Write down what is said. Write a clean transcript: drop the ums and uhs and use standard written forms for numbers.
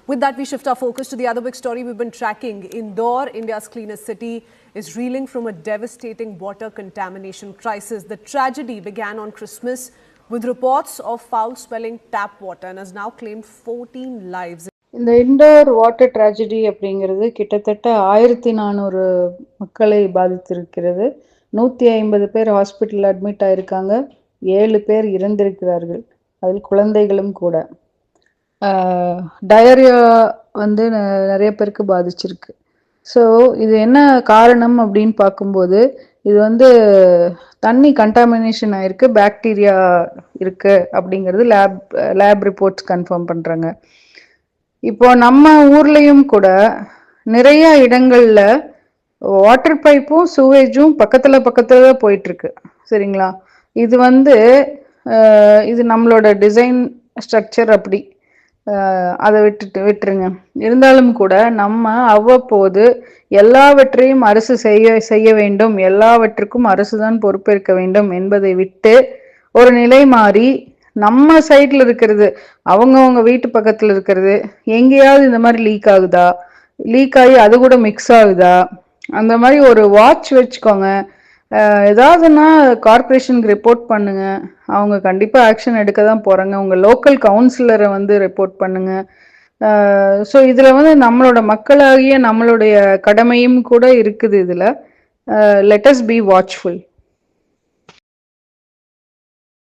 With that, we shift our focus to the other big story we've been tracking. Indore, India's cleanest city, is reeling from a devastating water contamination crisis. The tragedy began on Christmas with reports of foul-smelling tap water and has now claimed 14 lives. இந்த indoor water tragedy அப்படிங்கிறது கிட்டத்தட்ட 1400 மக்களை பாதித்திருக்கிறது. 150 பேர் hospital admit ஆயிருக்காங்க. 7 பேர் இறந்திருக்கிறார்கள், அதில் குழந்தைகளும் கூட. டயரியா வந்து நிறைய பேருக்கு பாதிச்சிருக்கு. ஸோ இது என்ன காரணம் அப்படின்னு பார்க்கும்போது, இது வந்து தண்ணி கண்டாமினேஷன் ஆயிருக்கு, பாக்டீரியா இருக்கு அப்படிங்கிறது லேப் ரிப்போர்ட்ஸ் கன்ஃபார்ம் பண்றாங்க. இப்போ நம்ம ஊர்லயும் கூட நிறைய இடங்கள்ல வாட்டர் பைப்பும் சூவேஜும் பக்கத்துல போயிட்டு இருக்கு. சரிங்களா? இது வந்து இது நம்மளோட டிசைன் ஸ்ட்ரக்சர் அப்படி. அதை விட்டுருங்க. இருந்தாலும் கூட நம்ம அவ்வப்போது எல்லாவற்றையும் அரசு செய்ய வேண்டும், எல்லாவற்றுக்கும் அரசுதான் பொறுப்பேற்க வேண்டும் என்பதை விட்டு ஒரு நிலை மாறி நம்ம சைட்ல இருக்கிறது, அவங்கவுங்க வீட்டு பக்கத்துல இருக்கிறது, எங்கேயாவது இந்த மாதிரி லீக் ஆகுதா, லீக் ஆகி அது கூட மிக்ஸ் ஆகுதா, அந்த மாதிரி ஒரு வாட்ச் வச்சுக்கோங்க. ஏதாவதுன்னா கார்பரேஷனுக்கு ரிப்போர்ட் பண்ணுங்க. அவங்க கண்டிப்பா ஆக்ஷன் எடுக்க தான் போறாங்க. உங்க லோக்கல் கவுன்சிலரை வந்து ரிப்போர்ட் பண்ணுங்க. ஸோ இதுல வந்து நம்மளோட மக்களாகிய நம்மளுடைய கடமையும் கூட இருக்குது இதுல. Let us B watchful.